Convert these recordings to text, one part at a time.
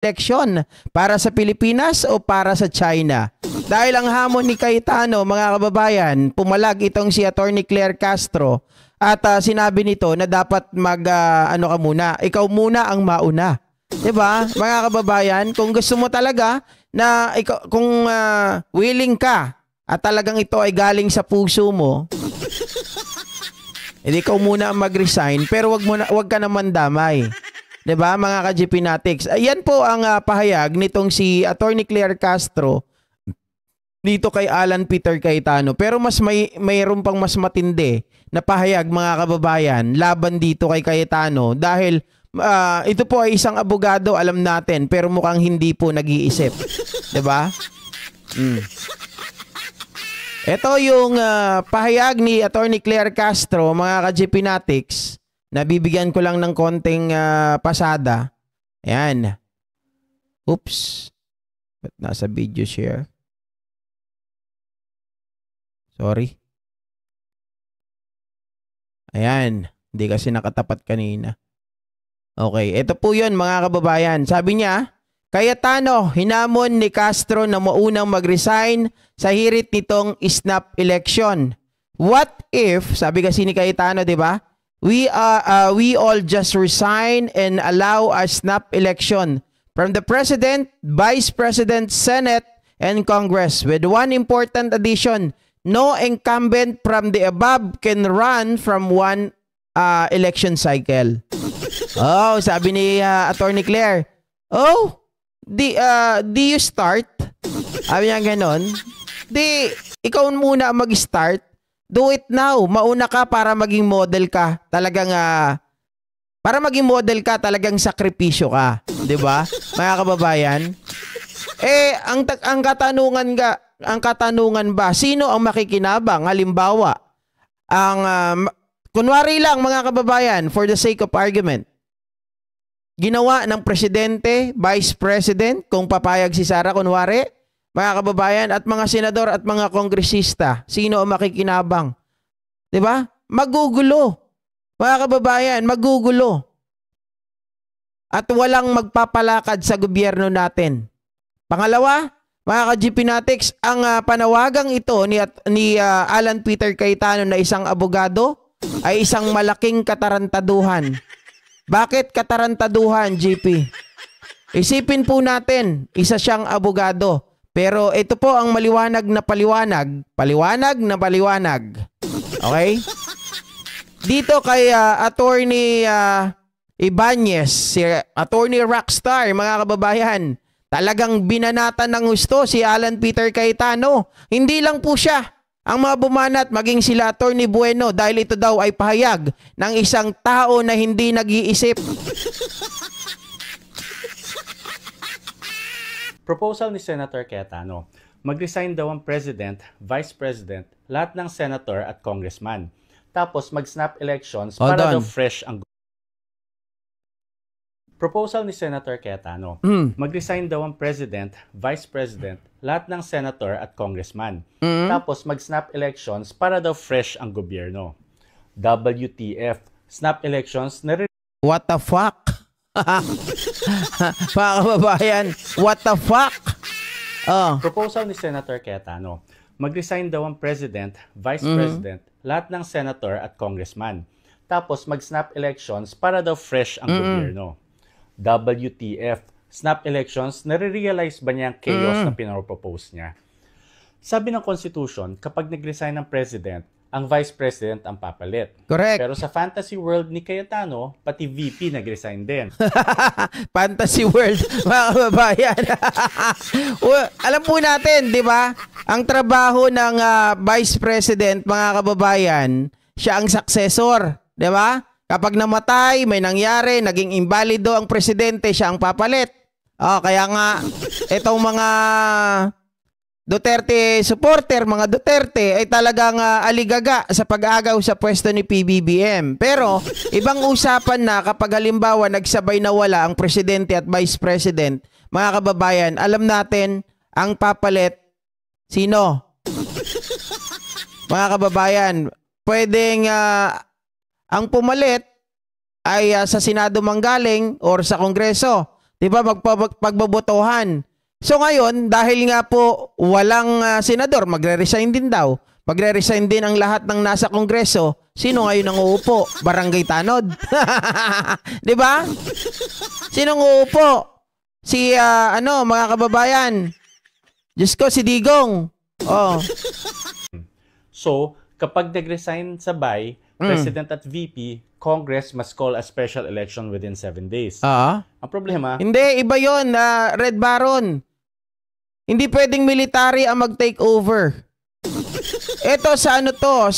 eleksyon para sa Pilipinas o para sa China. Dahil ang hamon ni Cayetano, mga kababayan, pumalag itong si Attorney Claire Castro at sinabi nito na dapat ikaw muna ang mauna. 'Di ba? Mga kababayan, kung gusto mo talaga na kung willing ka at talagang ito ay galing sa puso mo, hindi ikaw muna mag-resign, pero wag ka naman damay. 'Di ba, mga ka-GP Natics? Ayan po ang pahayag nitong si Attorney Claire Castro dito kay Alan Peter Cayetano. Pero mayroon pang mas matindi na pahayag, mga kababayan, laban dito kay Cayetano dahil ito po ay isang abogado, alam natin, pero mukhang hindi po nag-iisip. 'Di ba? Ito yung pahayag ni Attorney Claire Castro, mga ka-GP Natics. Nabibigyan ko lang ng konting pasada. Ayan. Oops. Ba't nasa video share? Sorry. Ayan. Hindi kasi nakatapat kanina. Okay. Ito po yun, mga kababayan. Sabi niya, Cayetano, hinamon ni Castro na maunang mag-resign sa hirit nitong snap election. What if, sabi kasi ni Cayetano, di ba? We all just resign and allow a snap election from the President, Vice President, Senate, and Congress with one important addition. No incumbent from the above can run from one election cycle. Oh, sabi ni Attorney Claire, do you start? Sabi niya ganon. Ikaw muna mag-start. Do it now. Mauna ka para maging model ka. Talagang sakripisyo ka, 'di ba? Mga kababayan. Ang katanungan ba, sino ang makikinabang? Halimbawa, kunwari lang, mga kababayan, for the sake of argument, ginawa ng presidente, vice president, kung papayag si Sara, kunwari, mga kababayan, at mga senador at mga kongresista, sino ang makikinabang? 'Di ba? Magugulo. Mga kababayan, magugulo. At walang magpapalakad sa gobyerno natin. Pangalawa, mga ka-GP Natics, ang panawagang ito ni Alan Peter Cayetano na isang abogado ay isang malaking katarantaduhan. Bakit katarantaduhan, GP? Isipin po natin, isa siyang abogado. Pero ito po ang maliwanag na paliwanag. Paliwanag na paliwanag. Okay? Dito kay Attorney Ibanez, si Attorney Rockstar, mga kababayan, talagang binanatan ng gusto si Alan Peter Cayetano. Hindi lang po siya ang mga bumanat, maging sila Attorney Bueno, dahil ito daw ay pahayag ng isang tao na hindi nag-iisip. Proposal ni Senator Cayetano, mag-resign daw ang President, Vice President, lahat ng Senator at Congressman. Tapos mag-snap elections para daw fresh ang... Proposal ni Senator Cayetano, mag-resign daw ang President, Vice President, lahat ng Senator at Congressman. Tapos mag-snap elections para daw fresh ang gobyerno. WTF, snap elections na... What the fuck? Mga kababayan, what the fuck? Proposal ni Senator Cayetano, mag-resign daw ang President, Vice President, lahat ng Senator at Congressman. Tapos mag-snap elections para daw fresh ang gobyerno. WTF, snap elections, nare-realize ba niya ang chaos na pinapropose niya? Sabi ng Constitution, kapag nag-resign ang President, ang Vice President ang papalit. Correct. Pero sa fantasy world ni Cayetano, pati VP nag-resign din. Fantasy world, mga kababayan. Alam po natin, di ba? Ang trabaho ng Vice President, mga kababayan, siya ang successor. Di ba? Kapag namatay, may nangyari, naging invalido ang presidente, siya ang papalit. Kaya nga, itong mga Duterte supporter, mga Duterte, ay talagang aligaga sa pag-agaw sa pwesto ni PBBM. Pero, ibang usapan na kapag halimbawa nagsabay na wala ang presidente at vice president, mga kababayan, alam natin, ang papalit, sino? Mga kababayan, pwedeng ang pumalit ay sa Senado manggaling or sa Kongreso. 'Di ba? Pagbobotohan. So ngayon, dahil nga po walang senador, magre-resign din daw. Magre-resign din ang lahat ng nasa Kongreso. Sino ngayon ang uupo? Barangay Tanod. 'Di ba? Sino ang uupo? Si mga kababayan. Diyos ko, si Digong. Oh. So, kapag nag-resign sabay, President at VP, Congress must call a special election within 7 days. Ang problema... Hindi, iba yun, Red Baron. Hindi pwedeng military ang mag-take over. Ito sa ano to,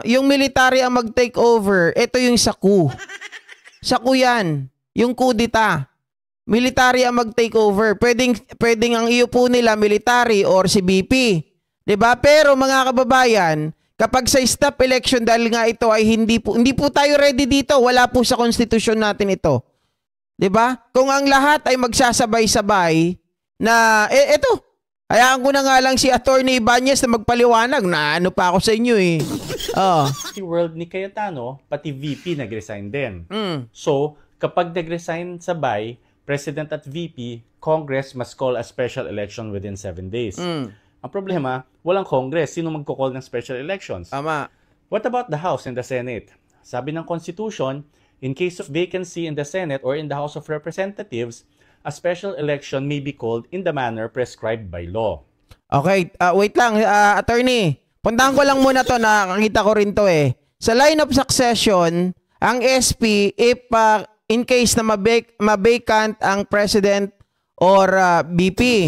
yung military ang mag-take over, ito yung sa coup. Sa coup yan, yung coup d'etat. Military ang mag-take over. Pwedeng ang iupo nila military or si BP. 'Di ba? Pero mga kababayan, kapag sa stop election, dahil nga ito ay hindi po tayo ready dito, wala po sa konstitusyon natin ito. 'Di ba? Kung ang lahat ay magsasabay-sabay na eto, hayaan ko na nga lang si Attorney Ibanez na magpaliwanag na ano pa ako sa inyo eh. Si World ni Cayetano, pati VP nag-resign din. So, kapag nag-resign sabay, President at VP, Congress must call a special election within 7 days. Ang problema, walang Congress. Sino magko-call ng special elections? Tama. What about the House and the Senate? Sabi ng Constitution, in case of vacancy in the Senate or in the House of Representatives, a special election may be called in the manner prescribed by law. Okay, wait lang, attorney. Puntahan ko lang muna to, nakakita ko rin to eh. Sa line of succession, ang SP, if in case na mabakant ang president or BP.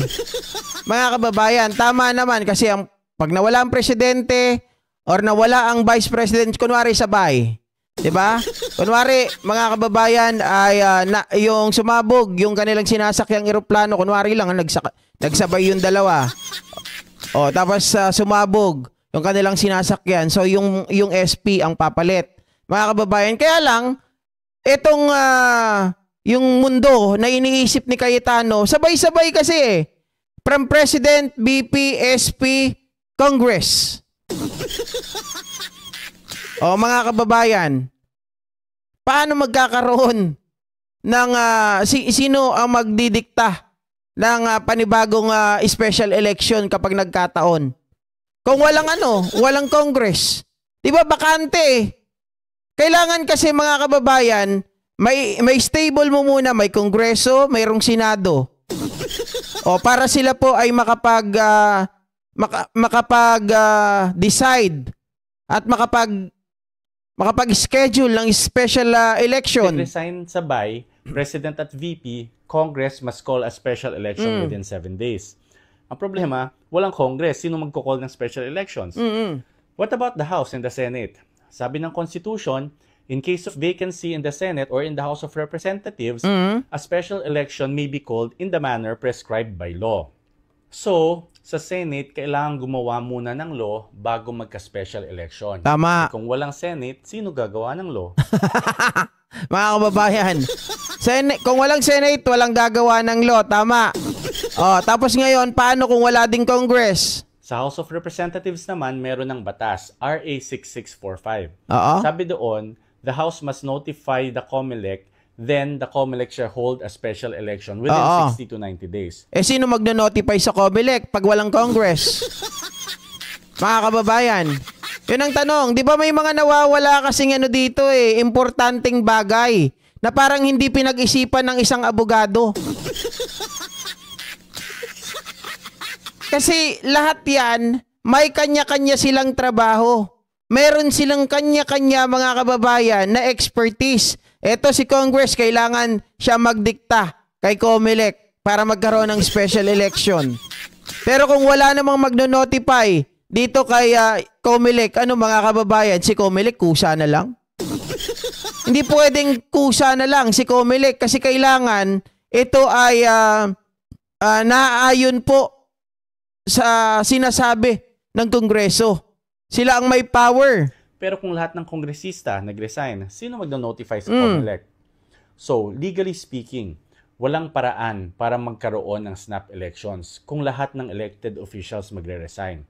Mga kababayan, tama naman kasi pag nawala ang presidente or nawala ang vice president, kunwari sabay. 'Di ba? Kunwari, mga kababayan ay yung sumabog, yung kanilang sinasakyang eroplano, kunwari lang nagsabay yung dalawa. Tapos sumabog yung kanilang sinasakyan. So yung SP ang papalit. Mga kababayan, kaya lang itong yung mundo na iniisip ni Cayetano, sabay-sabay kasi eh. From President, BP, SP, Congress. Mga kababayan, paano magkakaroon ng sino ang magdidikta ng panibagong special election kapag nagkataon? Kung walang Congress. 'Di ba bakante eh? Kailangan kasi mga kababayan, may stable mo muna, may Kongreso, mayroong Senado. Para sila po ay makapag-decide at makapag-schedule ng special election. Resign sabay, President at VP, Congress must call a special election within 7 days. Ang problema, walang Congress. Sino magko-call ng special elections? What about the House and the Senate? Sabi ng Constitution, in case of vacancy in the Senate or in the House of Representatives, a special election may be called in the manner prescribed by law. So, sa Senate, kailangan gumawa muna ng law bago magka-special election. Tama. Kung walang Senate, sino gagawa ng law? Mga kababayan, kung walang Senate, walang gagawa ng law. Tama. Tapos ngayon, paano kung wala ding Congress? Sa House of Representatives naman, meron ng batas, RA 6645. Sabi doon, the House must notify the COMELEC, then the COMELEC shall hold a special election within 60 to 90 days. Sino magno-notify sa COMELEC pag walang Congress? Mga kababayan, yun ang tanong. Di ba may mga nawawala kasing dito importanteng bagay na parang hindi pinag-isipan ng isang abogado. Kasi lahat yan, may kanya-kanya silang trabaho. Meron silang kanya-kanya mga kababayan na expertise. Ito si Congress, kailangan siya magdikta kay COMELEC para magkaroon ng special election. Pero kung wala namang magno-notify dito kay COMELEC, mga kababayan, si COMELEC kusa na lang? Hindi pwedeng kusa na lang si COMELEC kasi kailangan ito ay naaayon po sa sinasabi ng Kongreso. Sila ang may power. Pero kung lahat ng kongresista nag-resign, sino magno-notify sa COMELEC? So, legally speaking, walang paraan para magkaroon ng snap elections kung lahat ng elected officials magre-resign.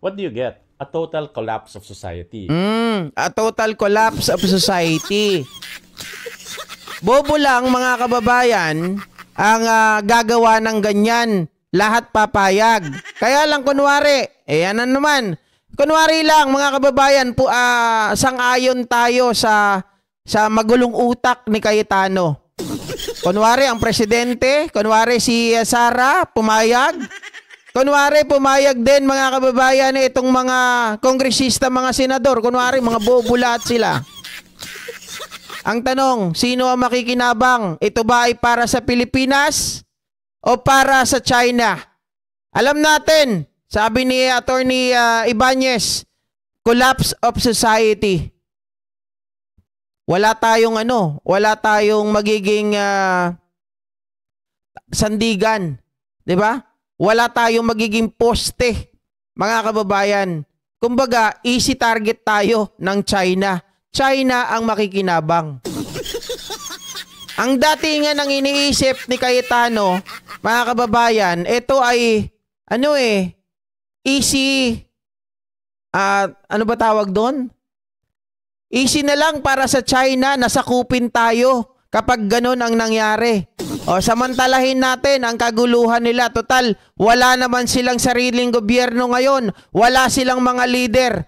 What do you get? A total collapse of society. A total collapse of society. Bobo lang mga kababayan ang gagawa ng ganyan. Lahat papayag. Kaya lang kunwari, ano naman, kunwari lang mga kababayan, sang-ayon tayo sa magulong utak ni Cayetano. Kunwari ang presidente, kunwari si Sara, pumayag. Kunwari pumayag din mga kababayan itong mga kongresista, mga senador, kunwari mga bobulat sila. Ang tanong, sino ang makikinabang? Ito ba ay para sa Pilipinas o para sa China? Alam natin, sabi ni Attorney Ibanez, collapse of society. Wala tayong magiging sandigan, 'di ba? Wala tayong magiging poste, mga kababayan. Kumbaga, easy target tayo ng China. China ang makikinabang. Ang datingan ng iniisip ni Cayetano, mga kababayan, ito ay easy, ano ba tawag doon? Easy na lang para sa China, nasakupin tayo kapag ganun ang nangyari. O samantalahin natin ang kaguluhan nila. Total, wala naman silang sariling gobyerno ngayon. Wala silang mga leader.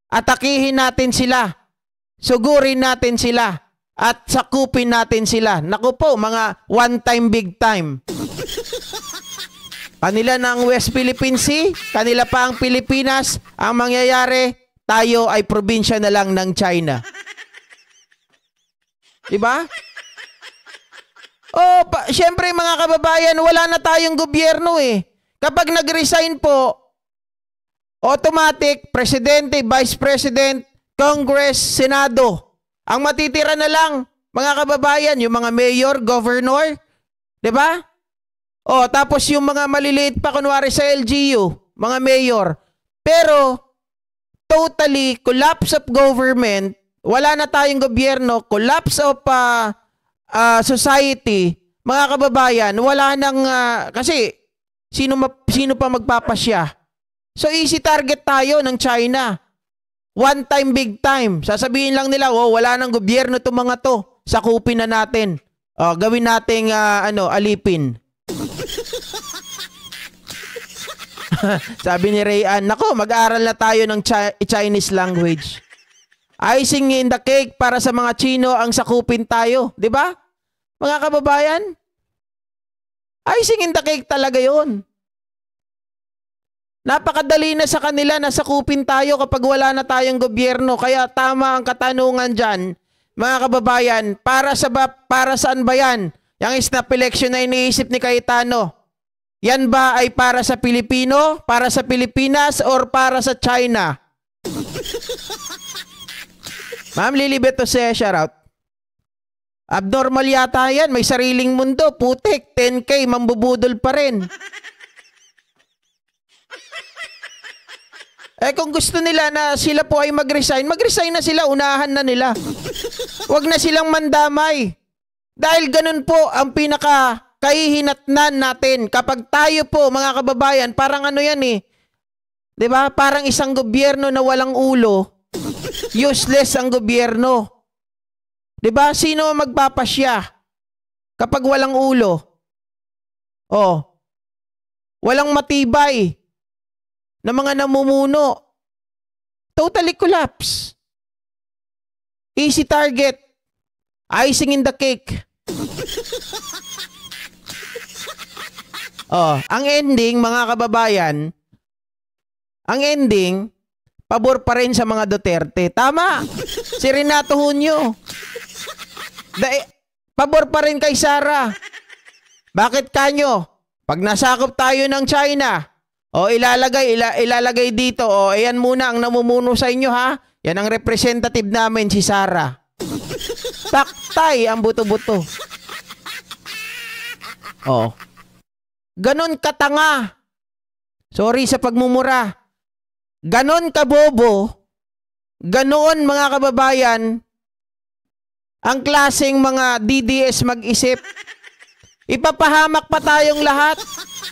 Atakihin natin sila. Sugurin natin sila. At sakupin natin sila. Naku po, mga one time, big time. Kanila ng West Philippine Sea, kanila pa ang Pilipinas. Ang mangyayari, tayo ay probinsya na lang ng China. Diba? Siyempre mga kababayan, wala na tayong gobyerno eh. Kapag nag-resign po, automatic, presidente, vice president, Congress, Senado. Ang matitira na lang, mga kababayan, yung mga mayor, governor, di ba? Tapos yung mga maliliit pa, kunwari sa LGU, mga mayor. Pero, totally, collapse of government, wala na tayong gobyerno, collapse of society, mga kababayan, wala nang, kasi, sino pa magpapasya? So, easy target tayo ng China. One time, big time. Sasabihin lang nila, wala nang gobyerno itong mga to. Sakupin na natin. Gawin nating, alipin. Sabi ni Rayan, nako, mag-aral na tayo ng Chinese language. Icing in the cake para sa mga Chino ang sakupin tayo. Di ba? Mga kababayan? Icing in the cake talaga yon. Napakadali na sa kanila na sakupin tayo kapag wala na tayong gobyerno. Kaya tama ang katanungan dyan, mga kababayan, para saan ba yan? Yung snap election na iniisip ni Cayetano, yan ba ay para sa Pilipino, para sa Pilipinas, or para sa China? Ma'am Lilibet Jose, shoutout. Abnormal yata yan, may sariling mundo, putik, 10K, mambubudol pa rin. Kung gusto nila na sila po ay mag-resign na sila, unahan na nila. Huwag na silang mandamay. Dahil ganun po ang pinaka-kahihinatnan natin. Kapag tayo po, mga kababayan, parang yan eh. 'Di ba? Parang isang gobyerno na walang ulo. Useless ang gobyerno. 'Di ba? Sino ang magpapasya kapag walang ulo? Walang matibay na mga namumuno. Totally collapse. Easy target. Icing in the cake. Ang ending, mga kababayan, ang ending, pabor pa rin sa mga Duterte. Tama. Si Renato Junio. Pabor pa rin kay Sara. Bakit kanyo? Pag nasakop tayo ng China, ilalagay dito, ayan muna ang namumuno sa inyo ha. Yan ang representative namin, si Sara. Taktay ang buto-buto. Ganon katanga. Sorry sa pagmumura. Ganon kabobo. Ganon, mga kababayan, ang klaseng mga DDS mag-isip. Ipapahamak pa tayong lahat.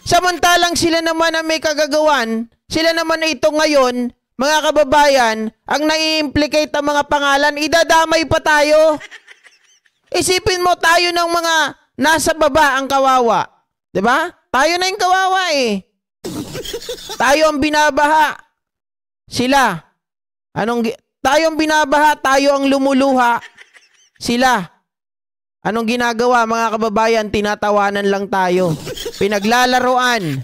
Samantalang sila naman ang may kagagawan, sila naman ito ngayon, mga kababayan, ang nai-implicate ang mga pangalan, idadamay pa tayo. Isipin mo tayo ng mga Nasa baba ang kawawa. 'Di ba? Tayo na yung kawawa eh. Tayo ang binabaha. Sila. Tayo ang binabaha, tayo ang lumuluha. Sila. Anong ginagawa mga kababayan? Tinatawanan lang tayo. Pinaglalaruan.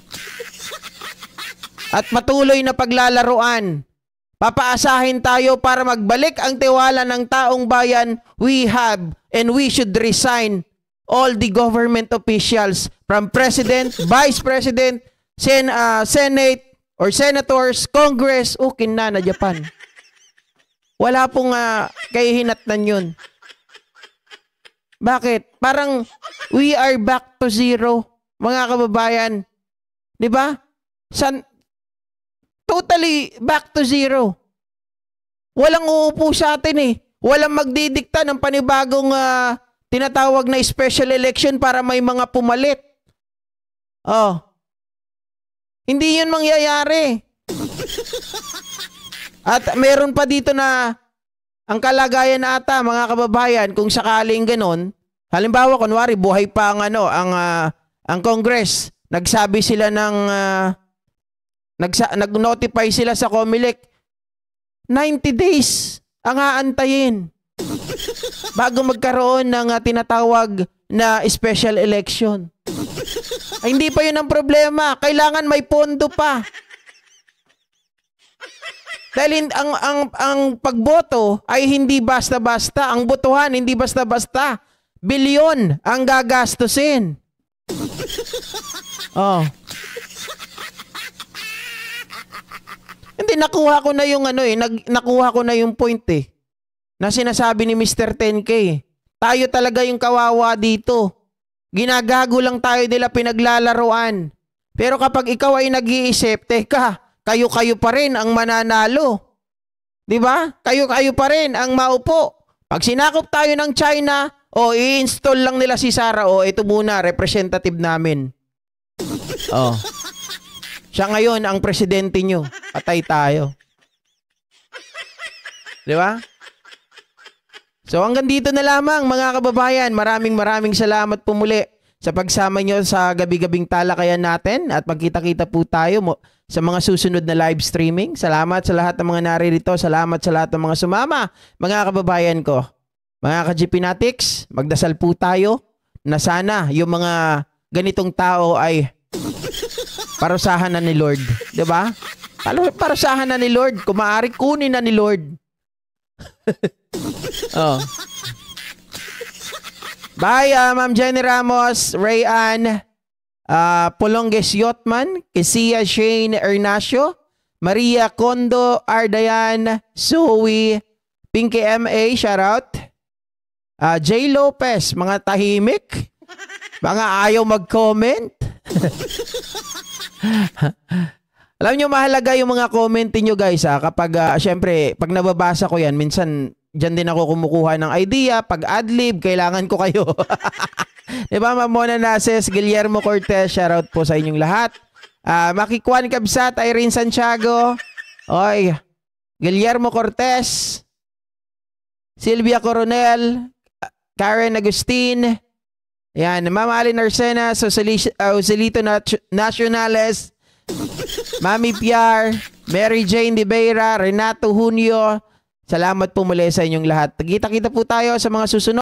At patuloy na paglalaruan. Papaasahin tayo para magbalik ang tiwala ng taong bayan. We have and we should resign all the government officials from President, Vice President, Senate, or Senators, Congress, na Japan. Wala pong kahihinatnan yun. Bakit? Parang we are back to zero, mga kababayan. 'Di ba? Totally back to zero. Walang uupo sa atin eh. Walang magdidikta ng panibagong tinatawag na special election para may mga pumalit. Hindi yun mangyayari. At meron pa dito na ang kalagayan ata, mga kababayan, kung sakaling ganon, halimbawa, kunwari, buhay pa ang Congress, nagsabi sila nag-notify sila sa COMELEC, 90 days ang aantayin bago magkaroon ng tinatawag na special election. Ay, hindi pa yun ang problema. Kailangan may pondo pa. Dahil ang pagboto ay hindi basta-basta. Ang botohan hindi basta-basta. Bilyon ang gagastusin. Hindi, nakuha ko na yung nakuha ko na yung point eh. Na sinasabi ni Mr. 10K. Tayo talaga yung kawawa dito. Ginagago lang tayo nila, pinaglalaruan. Pero kapag ikaw ay nag-iisip, teka, kayo-kayo pa rin ang mananalo. 'Di ba? Kayo-kayo pa rin ang maupo. Pag sinakop tayo ng China, i-install lang nila si Sara, ito muna, representative namin. Siya ngayon ang presidente nyo. Patay tayo. 'Di ba? So hanggang dito na lamang, mga kababayan. Maraming salamat po muli sa pagsama nyo sa gabi-gabing talakayan natin at magkita-kita po tayo sa mga susunod na live streaming. Salamat sa lahat ng mga naririto. Salamat sa lahat ng mga sumama, mga kababayan ko. Mga ka-GPnatics, magdasal po tayo na sana yung mga ganitong tao ay parusahan na ni Lord. 'Di ba? Parusahan na ni Lord. Kung maaari, kunin na ni Lord. Bye, Ma'am Jenny Ramos, Ray Ann, Polonges Yotman, Kesia Shane Ernacio, Maria Condo, Ardayan, Zoe, Pinky MA, shoutout, J. Lopez, mga tahimik, mga ayaw mag-comment. Alam nyo, mahalaga yung mga comment niyo guys kapag syempre pag nababasa ko yan, minsan dyan din ako kumukuha ng idea. Pag adlib, kailangan ko kayo. Diba, Mona Nases, Guillermo Cortez, shoutout po sa inyong lahat. Makikwan Kabsat, Irene Santiago, Guillermo Cortez, Silvia Coronel, Karen Agustin, yan, Mama Alin Arsena, Joselito Nacionales, Mami Piar, Mary Jane de Beira, Renato Junio. Salamat po muli sa inyong lahat. Kita-kita po tayo sa mga susunod.